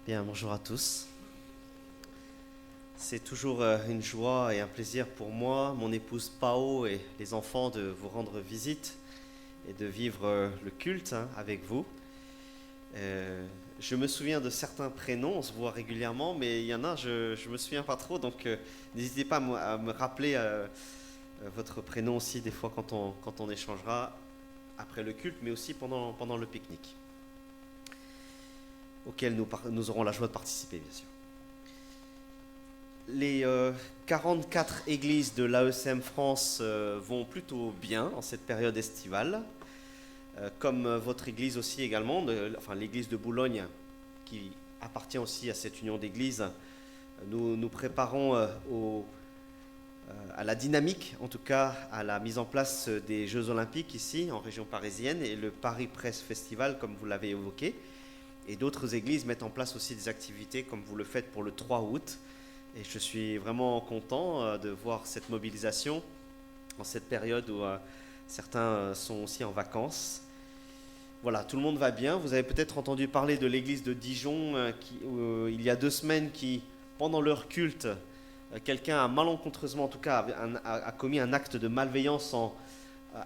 Bien, bonjour à tous. C'est toujours une joie et un plaisir pour moi, mon épouse Pao et les enfants de vous rendre visite et de vivre le culte avec vous. Je me souviens de certains prénoms, on se voit régulièrement, mais il y en a, je ne me souviens pas trop, donc n'hésitez pas à me rappeler votre prénom aussi des fois quand on échangera après le culte, mais aussi pendant le pique-nique, auquel nous aurons la joie de participer, bien sûr. Les 44 églises de l'AECM France vont plutôt bien en cette période estivale, comme votre église aussi également, enfin l'église de Boulogne qui appartient aussi à cette union d'églises. Nous nous préparons à la dynamique, en tout cas à la mise en place des Jeux Olympiques ici en région parisienne et le Paris Presse Festival comme vous l'avez évoqué. Et d'autres églises mettent en place aussi des activités comme vous le faites pour le 3 août. Et je suis vraiment content de voir cette mobilisation en cette période où certains sont aussi en vacances. Voilà, tout le monde va bien. Vous avez peut-être entendu parler de l'église de Dijon il y a 2 semaines qui, pendant leur culte, quelqu'un a malencontreusement, en tout cas, a commis un acte de malveillance en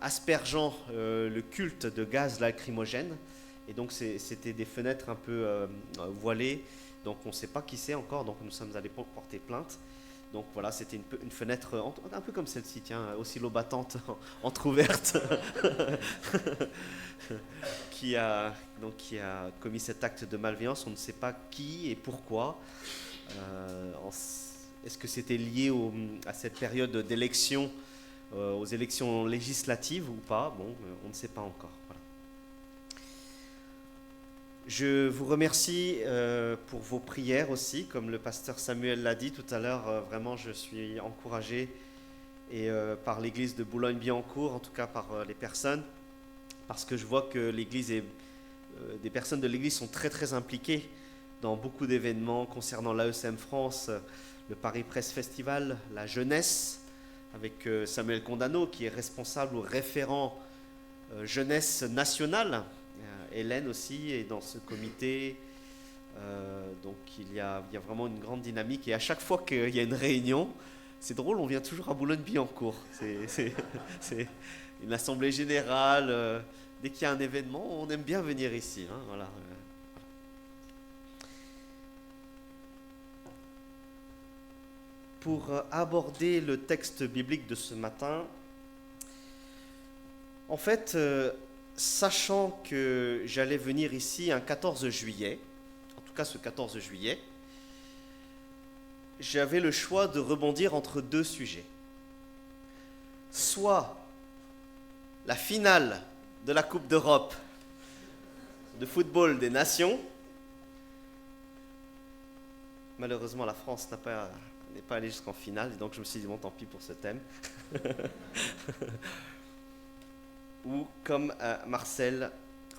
aspergeant le culte de gaz lacrymogène. Et donc c'était des fenêtres un peu voilées. Donc on ne sait pas qui c'est encore, donc nous sommes allés porter plainte. Donc voilà, c'était une fenêtre un peu comme celle-ci, tiens, oscillobattante, entrouverte, qui a commis cet acte de malveillance. On ne sait pas qui et pourquoi. Est-ce que c'était lié à cette période d'élection, aux élections législatives ou pas? Bon, on ne sait pas encore. Voilà. Je vous remercie pour vos prières aussi, comme le pasteur Samuel l'a dit tout à l'heure. Vraiment, je suis encouragé par l'église de Boulogne-Billancourt, en tout cas par les personnes, parce que je vois que l'église des personnes de l'église sont très très impliquées dans beaucoup d'événements concernant l'AECM France, le Paris Presse Festival, la jeunesse, avec Samuel Condano qui est responsable ou référent jeunesse nationale. Hélène aussi est dans ce comité, donc il y a vraiment une grande dynamique et à chaque fois qu'il y a une réunion, c'est drôle, on vient toujours à Boulogne-Billancourt, c'est une assemblée générale, dès qu'il y a un événement, on aime bien venir ici, hein, voilà. Pour aborder le texte biblique de ce matin, en fait, sachant que j'allais venir ici un 14 juillet, en tout cas ce 14 juillet, j'avais le choix de rebondir entre 2 sujets. Soit la finale de la Coupe d'Europe de football des nations. Malheureusement, la France n'est pas allée jusqu'en finale, et donc je me suis dit, bon, tant pis pour ce thème. Ou, comme Marcel,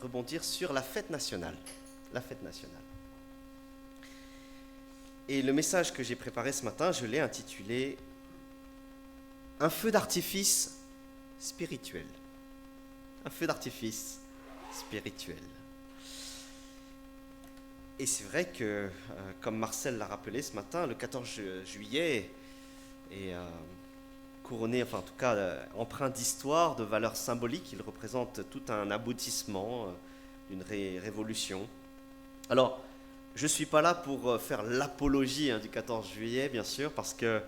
rebondir sur la fête nationale. La fête nationale. Et le message que j'ai préparé ce matin, je l'ai intitulé « Un feu d'artifice spirituel ». Un feu d'artifice spirituel. Et c'est vrai que, comme Marcel l'a rappelé ce matin, le 14 juillet est couronné, enfin en tout cas empreint d'histoire, de valeurs symboliques. Il représente tout un aboutissement d'une révolution. Alors, je ne suis pas là pour faire l'apologie du 14 juillet, bien sûr, parce que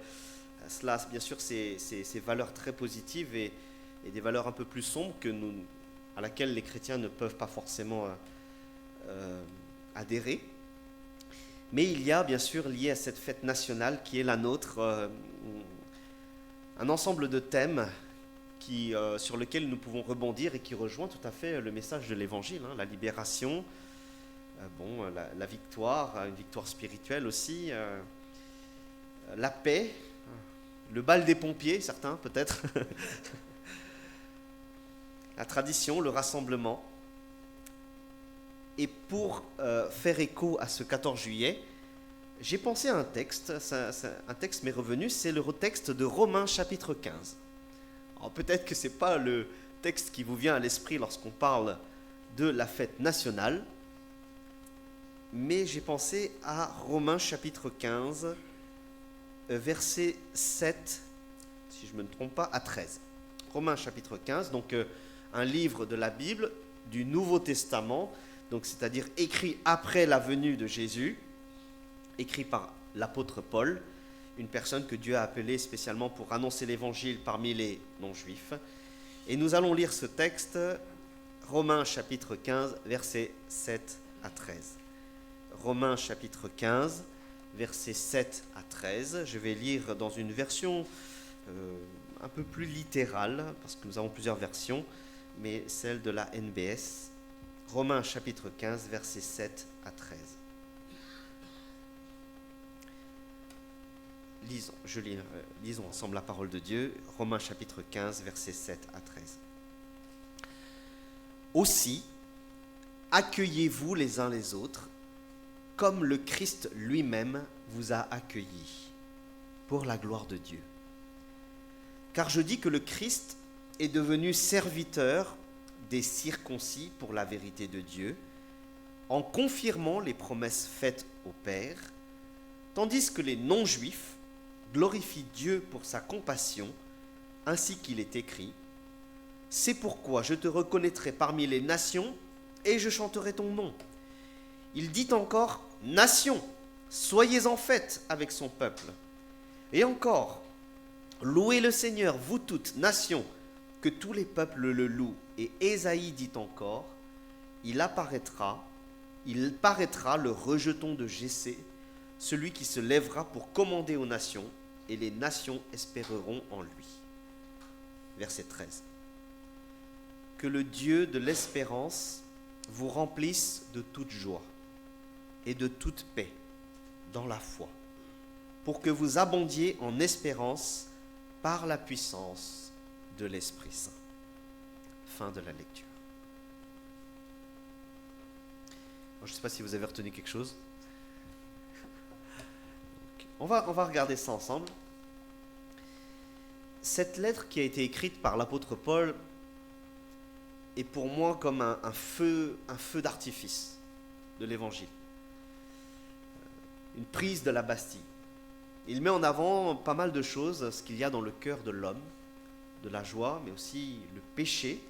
cela, bien sûr, c'est valeurs très positives et des valeurs un peu plus sombres à laquelle les chrétiens ne peuvent pas forcément adhérer. Mais il y a, bien sûr, lié à cette fête nationale qui est la nôtre, un ensemble de thèmes sur lesquels nous pouvons rebondir et qui rejoint tout à fait le message de l'Évangile, la libération, la victoire, une victoire spirituelle aussi, la paix, le bal des pompiers, certains peut-être, la tradition, le rassemblement. Et pour faire écho à ce 14 juillet, j'ai pensé à un texte, un texte m'est revenu, c'est le texte de Romains chapitre 15. Alors peut-être que ce n'est pas le texte qui vous vient à l'esprit lorsqu'on parle de la fête nationale, mais j'ai pensé à Romains chapitre 15, verset 7, si je ne me trompe pas, à 13. Romains chapitre 15, donc un livre de la Bible du Nouveau Testament, donc c'est-à-dire écrit après la venue de Jésus, écrit par l'apôtre Paul, une personne que Dieu a appelée spécialement pour annoncer l'évangile parmi les non-juifs. Et nous allons lire ce texte, Romains chapitre 15, versets 7 à 13. Romains chapitre 15, versets 7 à 13. Je vais lire dans une version un peu plus littérale, parce que nous avons plusieurs versions, mais celle de la NBS. Romains chapitre 15, versets 7 à 13. Lisons ensemble la parole de Dieu. Romains chapitre 15, versets 7 à 13. Aussi, accueillez-vous les uns les autres, comme le Christ lui-même vous a accueillis, pour la gloire de Dieu. Car je dis que le Christ est devenu serviteur des circoncis pour la vérité de Dieu, en confirmant les promesses faites au Père, tandis que les non-juifs glorifient Dieu pour sa compassion, ainsi qu'il est écrit, « C'est pourquoi je te reconnaîtrai parmi les nations, et je chanterai ton nom. » Il dit encore, « Nations, soyez en fête avec son peuple. » Et encore, « Louez le Seigneur, vous toutes, nations, que tous les peuples le louent. » Et Ésaïe dit encore, « Il paraîtra le rejeton de Jessé, celui qui se lèvera pour commander aux nations, et les nations espéreront en lui. » Verset 13. Que le Dieu de l'espérance vous remplisse de toute joie et de toute paix dans la foi, pour que vous abondiez en espérance par la puissance de l'Esprit Saint. Fin de la lecture. Alors, je ne sais pas si vous avez retenu quelque chose. On va regarder ça ensemble. Cette lettre qui a été écrite par l'apôtre Paul est pour moi comme un feu d'artifice de l'évangile. Une prise de la Bastille. Il met en avant pas mal de choses, ce qu'il y a dans le cœur de l'homme, de la joie, mais aussi le péché,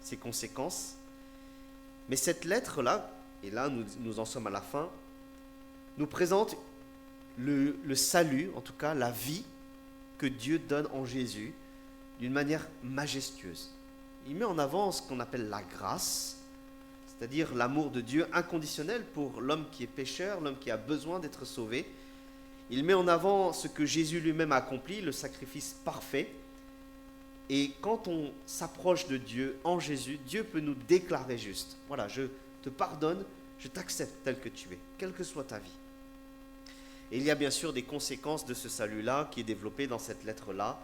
ses conséquences. Mais cette lettre-là, et là nous en sommes à la fin, nous présente le salut, en tout cas la vie que Dieu donne en Jésus d'une manière majestueuse. Il met en avant ce qu'on appelle la grâce, c'est-à-dire l'amour de Dieu inconditionnel pour l'homme qui est pécheur, l'homme qui a besoin d'être sauvé. Il met en avant ce que Jésus lui-même a accompli, le sacrifice parfait. Et quand on s'approche de Dieu en Jésus, Dieu peut nous déclarer juste. Voilà, je te pardonne, je t'accepte tel que tu es, quelle que soit ta vie. Et il y a bien sûr des conséquences de ce salut-là qui est développé dans cette lettre-là.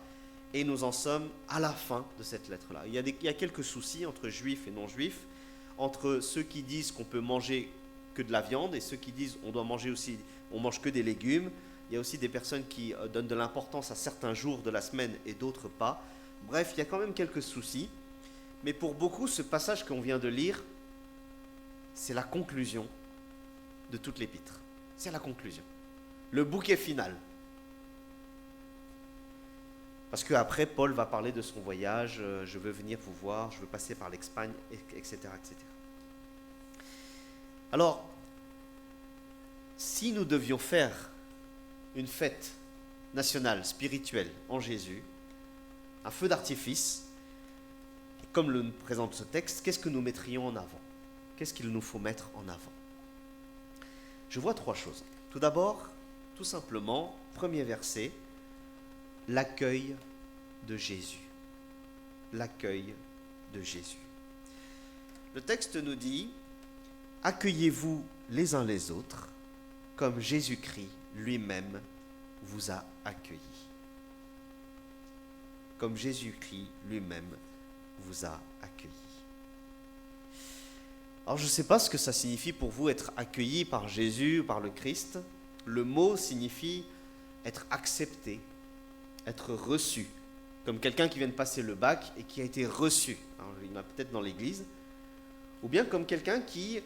Et nous en sommes à la fin de cette lettre-là. Il y a quelques soucis entre juifs et non-juifs, entre ceux qui disent qu'on peut manger que de la viande et ceux qui disent on mange que des légumes. Il y a aussi des personnes qui donnent de l'importance à certains jours de la semaine et d'autres pas. Bref, il y a quand même quelques soucis. Mais pour beaucoup, ce passage qu'on vient de lire, c'est la conclusion de toute l'épître. C'est la conclusion. Le bouquet final. Parce qu'après, Paul va parler de son voyage, je veux venir vous voir, je veux passer par l'Espagne, etc., etc. Alors, si nous devions faire une fête nationale, spirituelle, en Jésus, un feu d'artifice, comme le présente ce texte, qu'est-ce que nous mettrions en avant? Qu'est-ce qu'il nous faut mettre en avant? Je vois trois choses. Tout d'abord, tout simplement, premier verset, l'accueil de Jésus. L'accueil de Jésus. Le texte nous dit, accueillez-vous les uns les autres, comme Jésus-Christ lui-même vous a accueillis. Comme Jésus-Christ lui-même vous a accueillis. Alors je ne sais pas ce que ça signifie pour vous être accueilli par Jésus, par le Christ. Le mot signifie être accepté, être reçu, comme quelqu'un qui vient de passer le bac et qui a été reçu. Alors, il y en a peut-être dans l'église, ou bien comme quelqu'un qui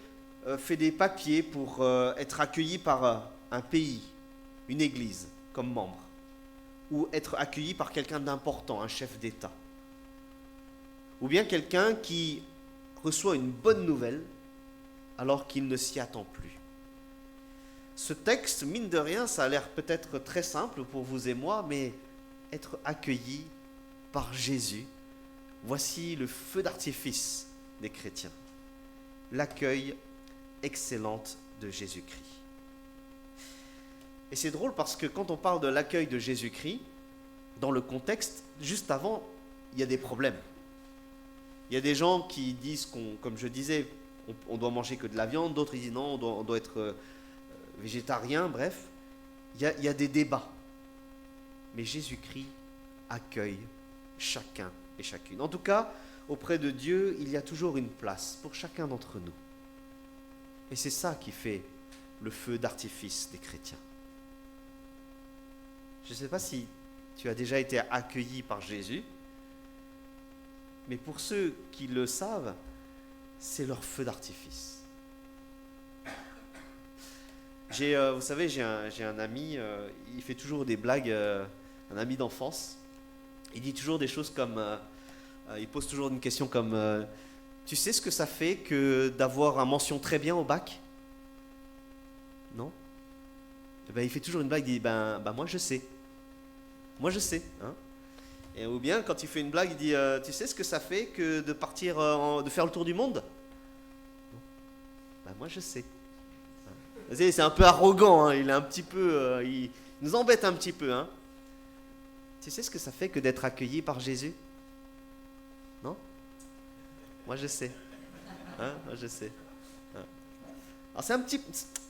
fait des papiers pour être accueilli par un pays, une église, comme membre, ou être accueilli par quelqu'un d'important, un chef d'État, ou bien quelqu'un qui reçoit une bonne nouvelle alors qu'il ne s'y attend plus. Ce texte, mine de rien, ça a l'air peut-être très simple pour vous et moi, mais être accueilli par Jésus, voici le feu d'artifice des chrétiens. L'accueil excellente de Jésus-Christ. Et c'est drôle parce que quand on parle de l'accueil de Jésus-Christ, dans le contexte, juste avant, il y a des problèmes. Il y a des gens qui disent comme je disais, on doit manger que de la viande, d'autres ils disent non, on doit être végétarien, bref. Il y a des débats. Mais Jésus-Christ accueille chacun et chacune. En tout cas, auprès de Dieu, il y a toujours une place pour chacun d'entre nous. Et c'est ça qui fait le feu d'artifice des chrétiens. Je ne sais pas si tu as déjà été accueilli par Jésus, mais pour ceux qui le savent, c'est leur feu d'artifice. Vous savez, j'ai un ami, il fait toujours des blagues, un ami d'enfance. Il dit toujours des choses comme, il pose toujours une question comme, tu sais ce que ça fait que d'avoir un mention très bien au bac? Non? Et ben, il fait toujours une blague, il dit, moi je sais. Moi je sais. Hein? Ou bien quand il fait une blague, il dit, tu sais ce que ça fait que de partir, de faire le tour du monde? Non? Moi je sais. Vous savez, c'est un peu arrogant, hein? Il est un petit peu, il nous embête un petit peu. Hein? Tu sais ce que ça fait que d'être accueilli par Jésus? Non? Moi je sais. Hein? Moi je sais. Hein? Alors c'est un petit...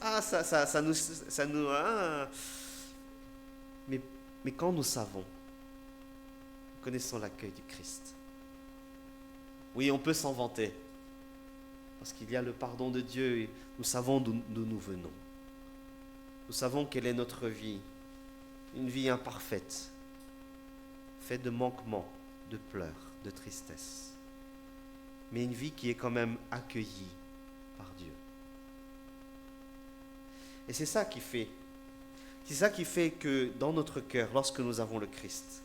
Ah, ça nous... Hein? Mais quand nous savons, nous connaissons l'accueil du Christ. Oui, on peut s'en vanter. Parce qu'il y a le pardon de Dieu et nous savons d'où nous venons. Nous savons quelle est notre vie. Une vie imparfaite, faite de manquements, de pleurs, de tristesse. Mais une vie qui est quand même accueillie par Dieu. Et c'est ça qui fait que dans notre cœur, lorsque nous avons le Christ,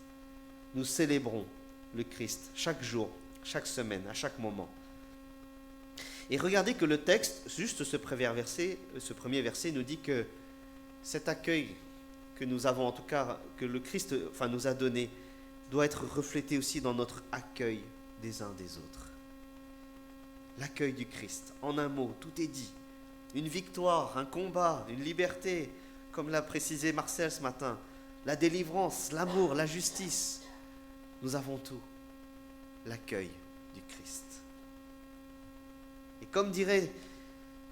nous célébrons le Christ chaque jour, chaque semaine, à chaque moment. Et regardez que le texte, juste ce premier verset nous dit que cet accueil que nous avons, en tout cas, que le Christ nous a donné, doit être reflété aussi dans notre accueil des uns des autres. L'accueil du Christ, en un mot, tout est dit. Une victoire, un combat, une liberté, comme l'a précisé Marcel ce matin, la délivrance, l'amour, la justice. Nous avons tout. L'accueil du Christ. Et comme dirait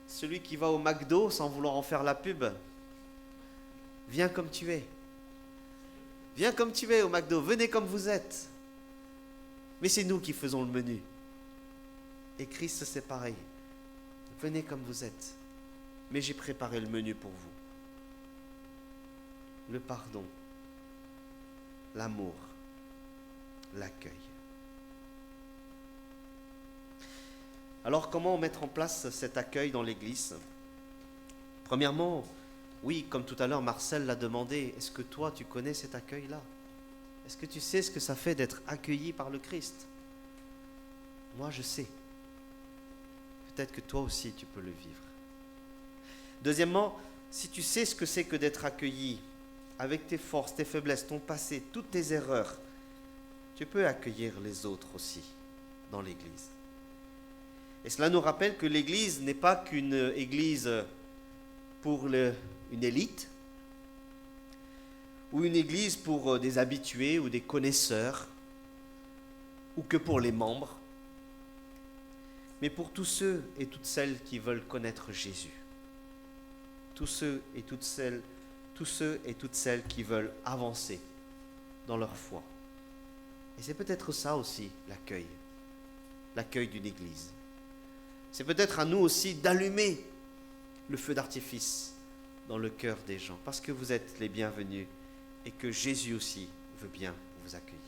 celui qui va au McDo sans vouloir en faire la pub, viens comme tu es. Viens comme tu es au McDo, venez comme vous êtes. Mais c'est nous qui faisons le menu. Et Christ, c'est pareil. Venez comme vous êtes. Mais j'ai préparé le menu pour vous. Le pardon, l'amour, l'accueil. Alors, comment mettre en place cet accueil dans l'Église? Premièrement, oui, comme tout à l'heure, Marcel l'a demandé, est-ce que toi, tu connais cet accueil-là? Est-ce que tu sais ce que ça fait d'être accueilli par le Christ? Moi, je sais. Peut-être que toi aussi, tu peux le vivre. Deuxièmement, si tu sais ce que c'est que d'être accueilli, avec tes forces, tes faiblesses, ton passé, toutes tes erreurs, tu peux accueillir les autres aussi dans l'Église. Et cela nous rappelle que l'Église n'est pas qu'une église pour une élite, ou une église pour des habitués ou des connaisseurs, ou que pour les membres, mais pour tous ceux et toutes celles qui veulent connaître Jésus. Tous ceux et toutes celles qui veulent avancer dans leur foi. Et c'est peut-être ça aussi l'accueil d'une église. C'est peut-être à nous aussi d'allumer le feu d'artifice dans le cœur des gens, parce que vous êtes les bienvenus et que Jésus aussi veut bien vous accueillir.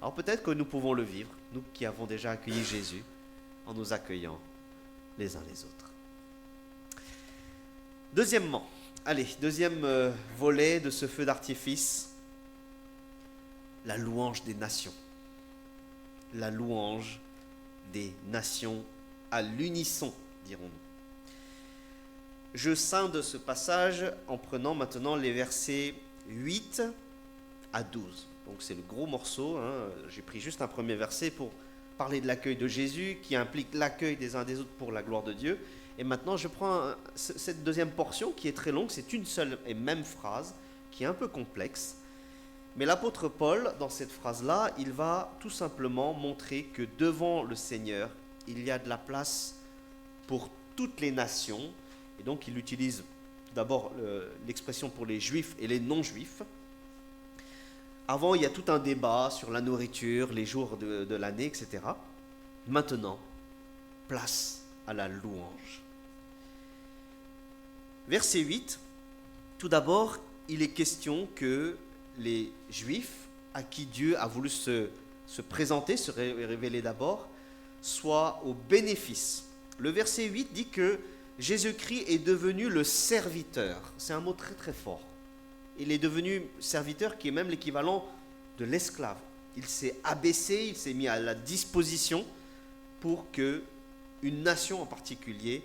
Alors peut-être que nous pouvons le vivre, nous qui avons déjà accueilli Jésus, en nous accueillant les uns les autres. Deuxièmement, deuxième volet de ce feu d'artifice, la louange des nations. La louange des nations à l'unisson, dirons-nous. Je scinde ce passage en prenant maintenant les versets 8 à 12. Donc c'est le gros morceau, J'ai pris juste un premier verset pour parler de l'accueil de Jésus, qui implique l'accueil des uns des autres pour la gloire de Dieu. Et maintenant je prends cette deuxième portion qui est très longue, c'est une seule et même phrase, qui est un peu complexe. Mais l'apôtre Paul, dans cette phrase-là, il va tout simplement montrer que devant le Seigneur, il y a de la place pour toutes les nations. Et donc il utilise d'abord l'expression pour les juifs et les non-juifs. Avant, il y a tout un débat sur la nourriture, les jours de l'année, etc. Maintenant, place à la louange. Verset 8, tout d'abord, il est question que les Juifs, à qui Dieu a voulu se présenter, se révéler d'abord, soient au bénéfice. Le verset 8 dit que Jésus-Christ est devenu le serviteur. C'est un mot très très fort. Il est devenu serviteur qui est même l'équivalent de l'esclave. Il s'est abaissé, il s'est mis à la disposition pour que une nation en particulier,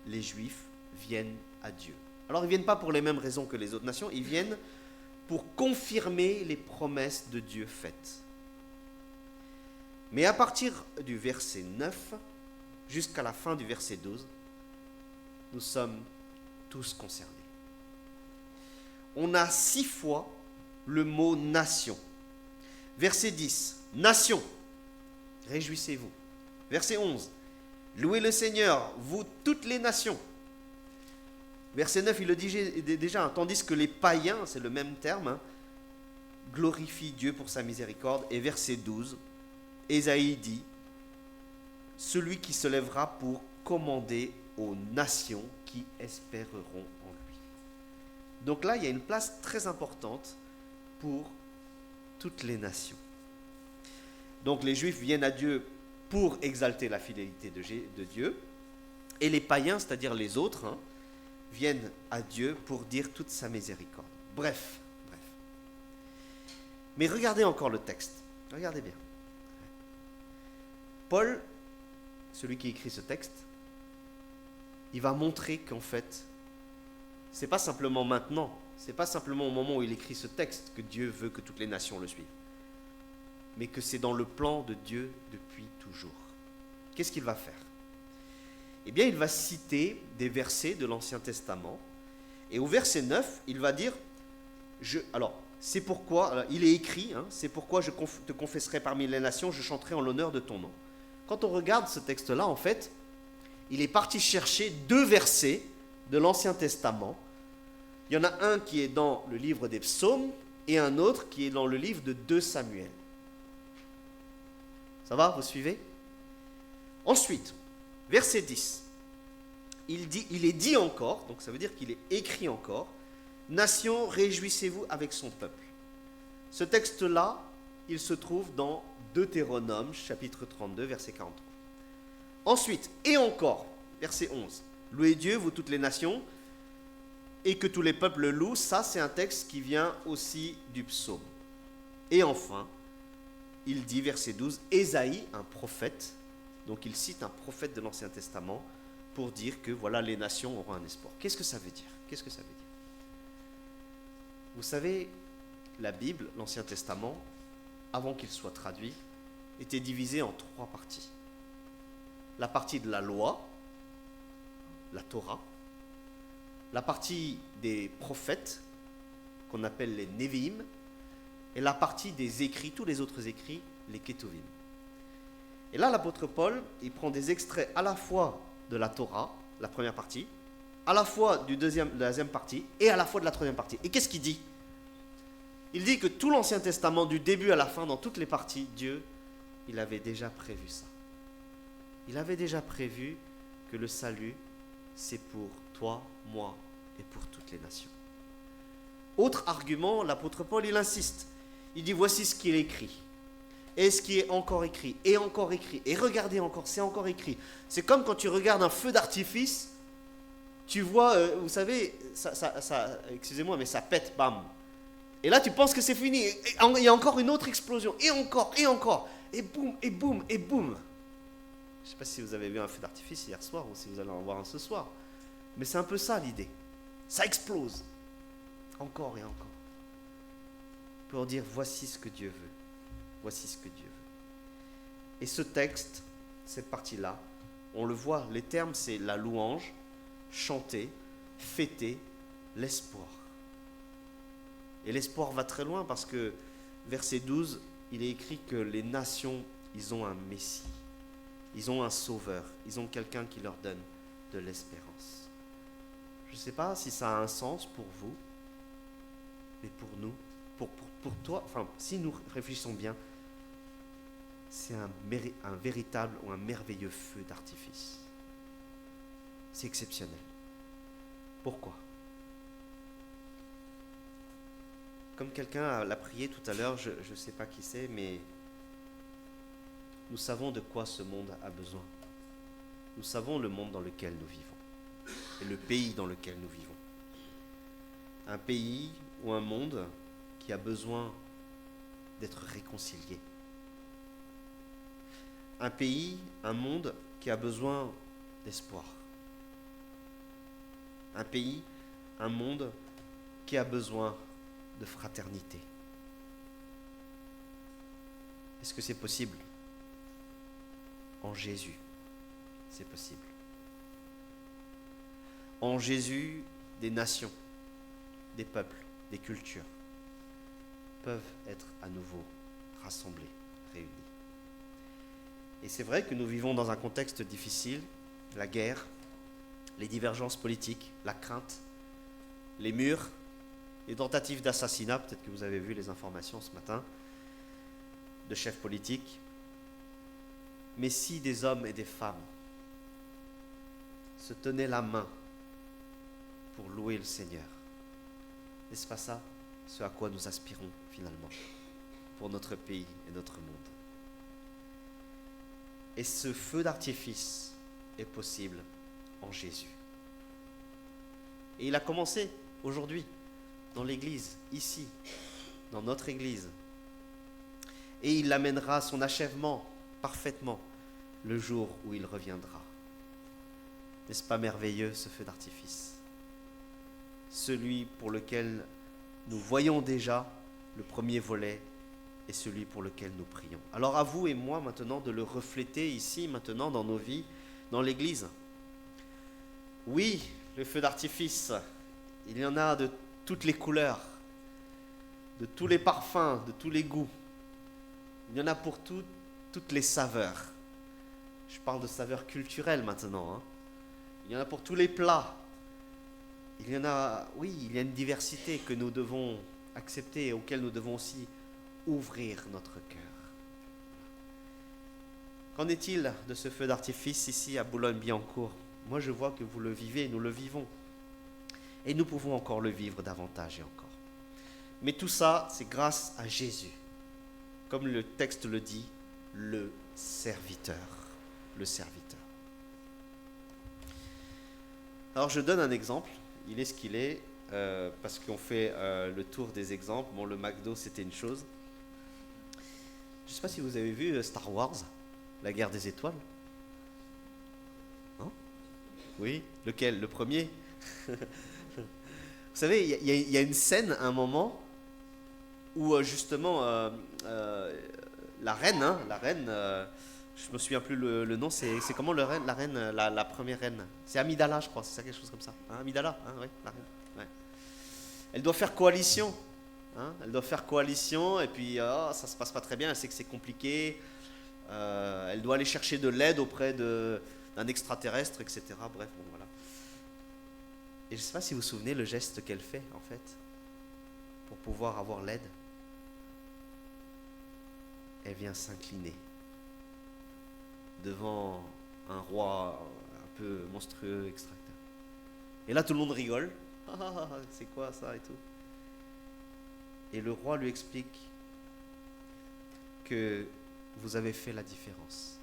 les Juifs, viennent à Dieu. Alors ils ne viennent pas pour les mêmes raisons que les autres nations, ils viennent pour confirmer les promesses de Dieu faites. Mais à partir du verset 9 jusqu'à la fin du verset 12, nous sommes tous concernés. On a 6 fois le mot nation. Verset 10, nation, réjouissez-vous. Verset 11, louez le Seigneur, vous toutes les nations. Verset 9, il le dit déjà, tandis que les païens, c'est le même terme, glorifient Dieu pour sa miséricorde. Et verset 12, Ésaïe dit, celui qui se lèvera pour commander aux nations qui espéreront en lui. Donc là, il y a une place très importante pour toutes les nations. Donc les Juifs viennent à Dieu pour exalter la fidélité de Dieu, et les païens, c'est-à-dire les autres, viennent à Dieu pour dire toute sa miséricorde. Bref. Mais regardez encore le texte. Regardez bien. Paul, celui qui écrit ce texte, il va montrer qu'en fait, c'est pas simplement maintenant, c'est pas simplement au moment où il écrit ce texte que Dieu veut que toutes les nations le suivent, mais que c'est dans le plan de Dieu depuis toujours. Qu'est-ce qu'il va faire ? Eh bien, il va citer des versets de l'Ancien Testament, et au verset 9, il va dire, c'est pourquoi, il est écrit, c'est pourquoi je te confesserai parmi les nations, je chanterai en l'honneur de ton nom. Quand on regarde ce texte-là, en fait, il est parti chercher 2 versets de l'Ancien Testament. Il y en a un qui est dans le livre des Psaumes et un autre qui est dans le livre de 2 Samuel. Ça va, vous suivez ? Ensuite, verset 10, il est dit encore, donc ça veut dire qu'il est écrit encore, « Nation, réjouissez-vous avec son peuple ». Ce texte-là, il se trouve dans Deutéronome, chapitre 32, verset 43. Ensuite, et encore, verset 11, « Louez Dieu, vous toutes les nations, et que tous les peuples le louent », ça c'est un texte qui vient aussi du psaume. Et enfin, il dit, verset 12, Ésaïe, un prophète, donc il cite un prophète de l'Ancien Testament pour dire que voilà, les nations auront un espoir. Qu'est-ce que ça veut dire ? Qu'est-ce que ça veut dire ? Vous savez, la Bible, l'Ancien Testament, avant qu'il soit traduit, était divisé en 3 parties. La partie de la loi, la Torah, la partie des prophètes, qu'on appelle les Nevi'im, et la partie des écrits, tous les autres écrits, les Ketuvim. Et là, l'apôtre Paul, il prend des extraits à la fois de la Torah, la première partie, à la fois de la deuxième partie, et à la fois de la troisième partie. Et qu'est-ce qu'il dit ? Il dit que tout l'Ancien Testament, du début à la fin, dans toutes les parties, Dieu, il avait déjà prévu ça. Il avait déjà prévu que le salut, c'est pour toi, moi et pour toutes les nations. Autre argument, l'apôtre Paul, il insiste. Il dit, voici ce qu'il écrit. Et ce qui est encore écrit, et encore écrit. Et regardez encore, c'est encore écrit. C'est comme quand tu regardes un feu d'artifice, tu vois, vous savez, excusez-moi, mais ça pète, bam. Et là, tu penses que c'est fini. Il y a encore une autre explosion. Et encore, et encore. Et boum, et boum, et boum. Je ne sais pas si vous avez vu un feu d'artifice hier soir ou si vous allez en voir un ce soir. Mais c'est un peu ça l'idée. Ça explose. Encore et encore. Pour dire, voici ce que Dieu veut. Voici ce que Dieu veut. Et ce texte, cette partie-là, on le voit, les termes, c'est la louange, chanter, fêter, l'espoir. Et l'espoir va très loin parce que, verset 12, il est écrit que les nations, ils ont un Messie. Ils ont un sauveur. Ils ont quelqu'un qui leur donne de l'espérance. Je ne sais pas si ça a un sens pour vous, mais pour nous, pour toi, enfin, si nous réfléchissons bien, c'est un véritable ou un merveilleux feu d'artifice. C'est exceptionnel. Pourquoi ? Comme quelqu'un l'a prié tout à l'heure, je ne sais pas qui c'est, mais nous savons de quoi ce monde a besoin. Nous savons le monde dans lequel nous vivons et le pays dans lequel nous vivons. Un pays ou un monde qui a besoin d'être réconcilié. Un pays, un monde qui a besoin d'espoir. Un pays, un monde qui a besoin de fraternité. Est-ce que c'est possible ? En Jésus, c'est possible. En Jésus, des nations, des peuples, des cultures peuvent être à nouveau rassemblés, réunis. Et c'est vrai que nous vivons dans un contexte difficile, la guerre, les divergences politiques, la crainte, les murs, les tentatives d'assassinat, peut-être que vous avez vu les informations ce matin, de chefs politiques. Mais si des hommes et des femmes se tenaient la main pour louer le Seigneur, n'est-ce pas ça, ce à quoi nous aspirons finalement, pour notre pays et notre monde? Et ce feu d'artifice est possible en Jésus. Et il a commencé aujourd'hui, dans l'église, ici, dans notre église. Et il amènera à son achèvement parfaitement le jour où il reviendra. N'est-ce pas merveilleux ce feu d'artifice? Celui pour lequel nous voyons déjà le premier volet et celui pour lequel nous prions. Alors à vous et moi maintenant de le refléter ici, maintenant dans nos vies, dans l'église. Oui, le feu d'artifice, il y en a de toutes les couleurs, de tous les parfums, de tous les goûts. Il y en a pour toutes les saveurs. Je parle de saveurs culturelles maintenant. Hein. Il y en a pour tous les plats. Il y en a, oui, il y a une diversité que nous devons accepter et auquel nous devons aussi ouvrir notre cœur. Qu'en est-il de ce feu d'artifice ici à Boulogne-Billancourt? Moi, je vois que vous le vivez, nous le vivons. Et nous pouvons encore le vivre davantage et encore. Mais tout ça, c'est grâce à Jésus. Comme le texte le dit, le serviteur. Le serviteur. Alors, je donne un exemple. Il est ce qu'il est, parce qu'on fait le tour des exemples. Bon, le McDo, c'était une chose. Je ne sais pas si vous avez vu Star Wars, la guerre des étoiles. Non? Oui, lequel? Le premier? Vous savez, il y a une scène, un moment, où justement, la reine, je me souviens plus le nom, c'est comment la reine, la première reine? C'est Amidala, je crois, c'est ça, quelque chose comme ça. Hein, Amidala, hein, oui, la reine. Ouais. Elle doit faire coalition. Hein, elle doit faire coalition, et puis ça se passe pas très bien, elle sait que c'est compliqué. Elle doit aller chercher de l'aide auprès d'un extraterrestre, etc. Bref, bon, voilà. Et je ne sais pas si vous vous souvenez le geste qu'elle fait, en fait, pour pouvoir avoir l'aide. Elle vient s'incliner devant un roi un peu monstrueux, extracteur. Et là, tout le monde rigole. Ah, c'est quoi ça et tout. Et le roi lui explique que vous avez fait la différence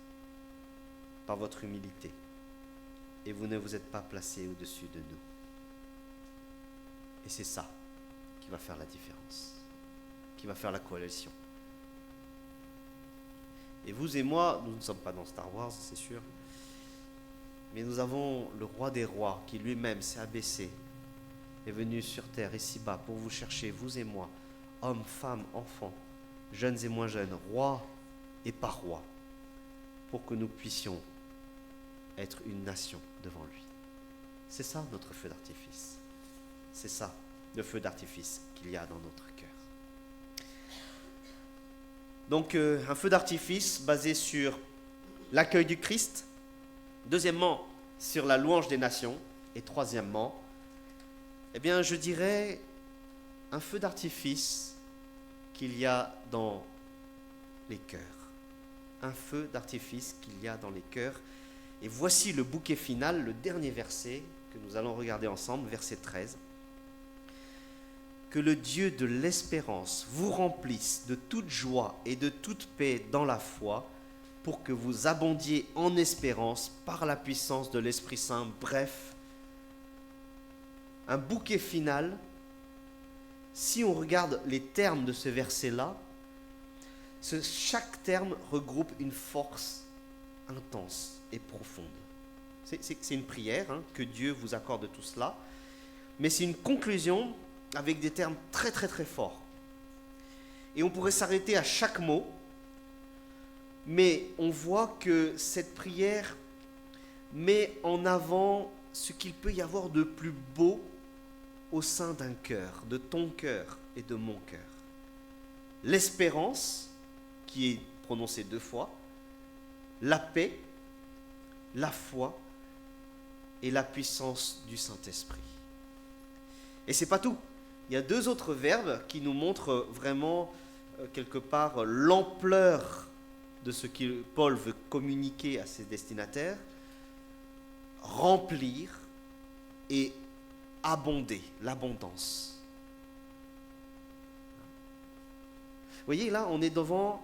par votre humilité et vous ne vous êtes pas placé au-dessus de nous. Et c'est ça qui va faire la différence, qui va faire la coalition. Et vous et moi, nous ne sommes pas dans Star Wars, c'est sûr, mais nous avons le roi des rois qui lui-même s'est abaissé, est venu sur terre ici-bas pour vous chercher, vous et moi, hommes, femmes, enfants, jeunes et moins jeunes, rois et pas rois, pour que nous puissions être une nation devant lui. C'est ça notre feu d'artifice. C'est ça le feu d'artifice qu'il y a dans notre cœur. Donc un feu d'artifice basé sur l'accueil du Christ, deuxièmement sur la louange des nations, et troisièmement, eh bien je dirais un feu d'artifice qu'il y a dans les cœurs. Un feu d'artifice qu'il y a dans les cœurs. Et voici le bouquet final, le dernier verset que nous allons regarder ensemble, verset 13. Que le Dieu de l'espérance vous remplisse de toute joie et de toute paix dans la foi, pour que vous abondiez en espérance par la puissance de l'Esprit Saint. Bref, un bouquet final. Si on regarde les termes de ce verset-là, chaque terme regroupe une force intense et profonde. C'est une prière, que Dieu vous accorde tout cela, mais c'est une conclusion avec des termes très très très forts. Et on pourrait s'arrêter à chaque mot, mais on voit que cette prière met en avant ce qu'il peut y avoir de plus beau au sein d'un cœur, de ton cœur et de mon cœur. L'espérance, qui est prononcée 2 fois, la paix, la foi et la puissance du Saint-Esprit. Et c'est pas tout. Il y a 2 autres verbes qui nous montrent vraiment, quelque part, l'ampleur de ce que Paul veut communiquer à ses destinataires. Remplir et abonder, l'abondance. Vous voyez, là, on est devant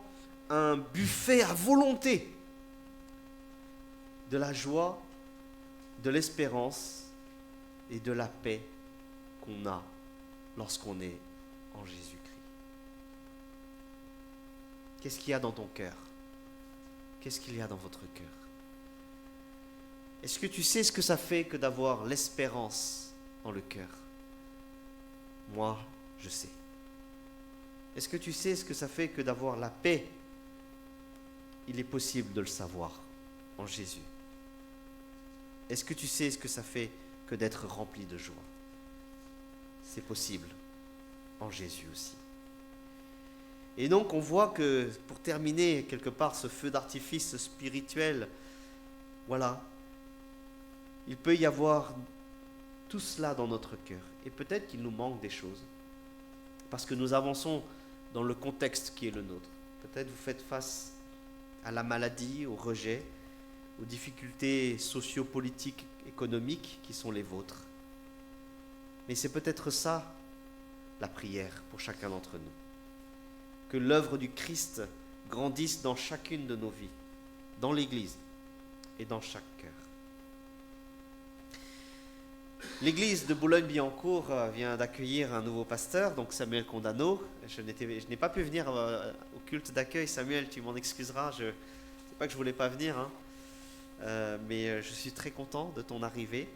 un buffet à volonté de la joie, de l'espérance et de la paix qu'on a lorsqu'on est en Jésus-Christ. Qu'est-ce qu'il y a dans ton cœur? Qu'est-ce qu'il y a dans votre cœur? Est-ce que tu sais ce que ça fait que d'avoir l'espérance dans le cœur? Moi, je sais. Est-ce que tu sais ce que ça fait que d'avoir la paix? Il est possible de le savoir en Jésus. Est-ce que tu sais ce que ça fait que d'être rempli de joie? C'est possible en Jésus aussi. Et donc on voit que, pour terminer quelque part ce feu d'artifice spirituel, voilà, il peut y avoir tout cela dans notre cœur. Et peut-être qu'il nous manque des choses, parce que nous avançons dans le contexte qui est le nôtre. Peut-être vous faites face à la maladie, au rejet, aux difficultés socio-politiques, économiques qui sont les vôtres. Mais c'est peut-être ça, la prière pour chacun d'entre nous. Que l'œuvre du Christ grandisse dans chacune de nos vies, dans l'Église et dans chaque cœur. L'Église de Boulogne-Billancourt vient d'accueillir un nouveau pasteur, donc Samuel Condano. Je n'ai pas pu venir au culte d'accueil. Samuel, tu m'en excuseras, c'est pas que je voulais pas venir, mais je suis très content de ton arrivée.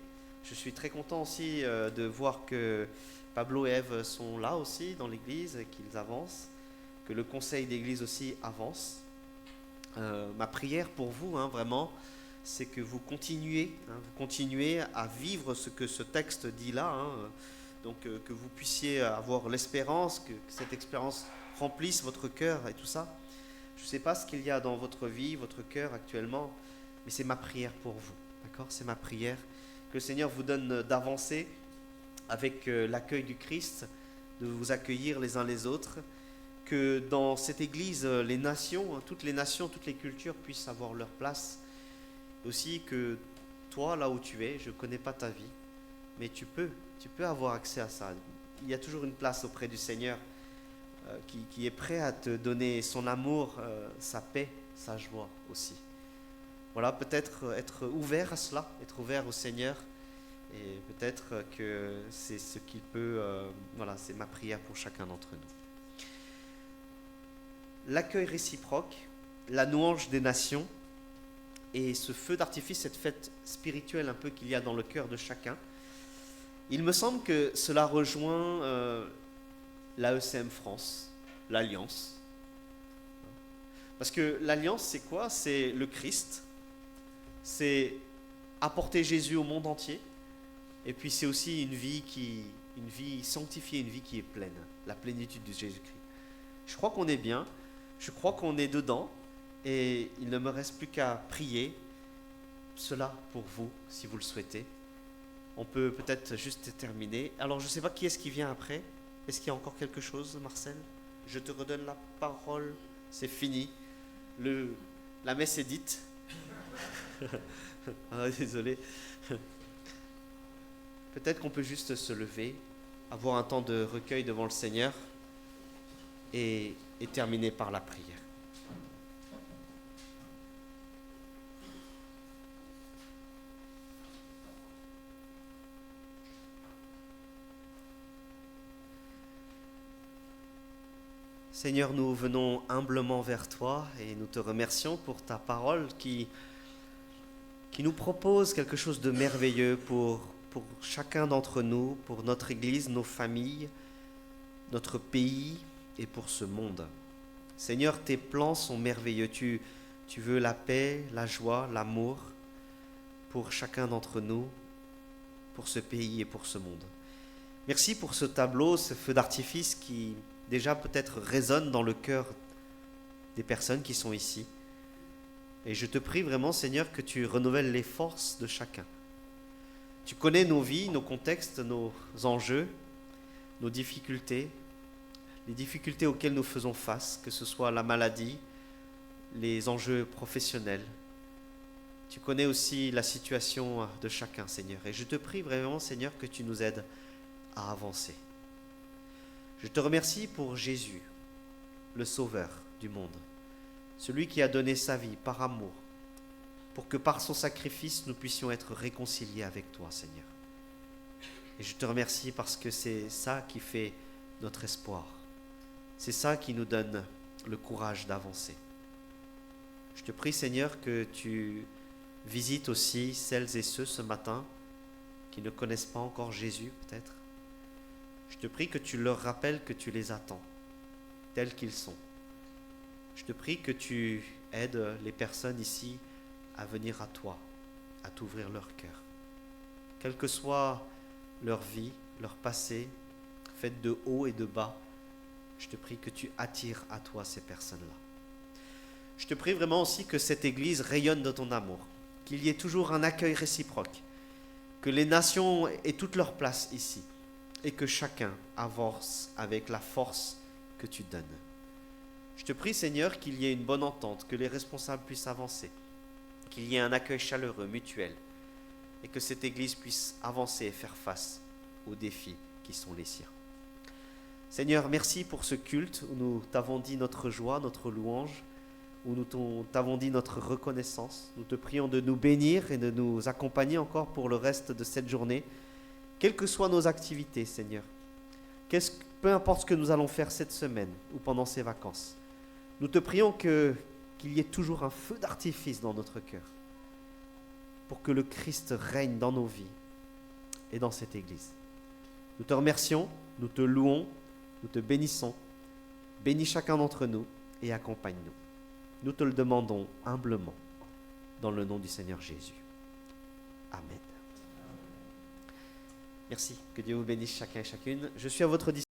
Je suis très content aussi de voir que Pablo et Ève sont là aussi dans l'église, qu'ils avancent, que le conseil d'église aussi avance. Ma prière pour vous, vraiment, c'est que vous continuez à vivre ce que ce texte dit là, donc que vous puissiez avoir l'espérance, que cette expérience remplisse votre cœur et tout ça. Je ne sais pas ce qu'il y a dans votre vie, votre cœur actuellement, mais c'est ma prière pour vous, d'accord? C'est ma prière. Que le Seigneur vous donne d'avancer avec l'accueil du Christ, de vous accueillir les uns les autres, que dans cette Église, les nations, toutes les cultures puissent avoir leur place. Aussi que toi, là où tu es, je ne connais pas ta vie, mais tu peux avoir accès à ça. Il y a toujours une place auprès du Seigneur qui est prêt à te donner son amour, sa paix, sa joie aussi. voilà, peut-être être ouvert à cela, être ouvert au Seigneur. Et peut-être que c'est ce qu'il peut... voilà, c'est ma prière pour chacun d'entre nous. L'accueil réciproque, la louange des nations et ce feu d'artifice, cette fête spirituelle un peu qu'il y a dans le cœur de chacun, il me semble que cela rejoint l'AECM France, l'Alliance. Parce que l'Alliance, c'est quoi? C'est le Christ, c'est apporter Jésus au monde entier, et puis c'est aussi une vie sanctifiée, une vie qui est pleine, la plénitude de Jésus-Christ. Je crois qu'on est bien, je crois qu'on est dedans, et il ne me reste plus qu'à prier cela pour vous, si vous le souhaitez. On peut peut-être juste terminer. Alors, je ne sais pas qui est-ce qui vient après. Est-ce qu'il y a encore quelque chose, Marcel? Je te redonne la parole. C'est fini. La messe est dite. Ah, désolé. Peut-être qu'on peut juste se lever, avoir un temps de recueil devant le Seigneur et terminer par la prière. Seigneur, nous venons humblement vers toi et nous te remercions pour ta parole qui nous propose quelque chose de merveilleux pour chacun d'entre nous, pour notre Église, nos familles, notre pays et pour ce monde. Seigneur, tes plans sont merveilleux. Tu veux la paix, la joie, l'amour pour chacun d'entre nous, pour ce pays et pour ce monde. Merci pour ce tableau, ce feu d'artifice qui déjà peut-être résonne dans le cœur des personnes qui sont ici. Et je te prie vraiment, Seigneur, que tu renouvelles les forces de chacun. Tu connais nos vies, nos contextes, nos enjeux, nos difficultés, les difficultés auxquelles nous faisons face, que ce soit la maladie, les enjeux professionnels. Tu connais aussi la situation de chacun, Seigneur. Et je te prie vraiment, Seigneur, que tu nous aides à avancer. Je te remercie pour Jésus, le Sauveur du monde, celui qui a donné sa vie par amour, pour que par son sacrifice, nous puissions être réconciliés avec toi, Seigneur. Et je te remercie parce que c'est ça qui fait notre espoir. C'est ça qui nous donne le courage d'avancer. Je te prie, Seigneur, que tu visites aussi celles et ceux ce matin qui ne connaissent pas encore Jésus, peut-être. Je te prie que tu leur rappelles que tu les attends, tels qu'ils sont. Je te prie que tu aides les personnes ici à venir à toi, à t'ouvrir leur cœur. Quelle que soit leur vie, leur passé, faite de haut et de bas, je te prie que tu attires à toi ces personnes-là. Je te prie vraiment aussi que cette Église rayonne de ton amour, qu'il y ait toujours un accueil réciproque, que les nations aient toute leur place ici, et que chacun avance avec la force que tu donnes. Je te prie, Seigneur, qu'il y ait une bonne entente, que les responsables puissent avancer, qu'il y ait un accueil chaleureux, mutuel, et que cette Église puisse avancer et faire face aux défis qui sont les siens. Seigneur, merci pour ce culte où nous t'avons dit notre joie, notre louange, où nous t'avons dit notre reconnaissance. Nous te prions de nous bénir et de nous accompagner encore pour le reste de cette journée, quelles que soient nos activités, Seigneur. Peu importe ce que nous allons faire cette semaine ou pendant ces vacances, nous te prions qu'il y ait toujours un feu d'artifice dans notre cœur pour que le Christ règne dans nos vies et dans cette Église. Nous te remercions, nous te louons, nous te bénissons. Bénis chacun d'entre nous et accompagne-nous. Nous te le demandons humblement dans le nom du Seigneur Jésus. Amen. Merci. Que Dieu vous bénisse chacun et chacune. Je suis à votre disposition.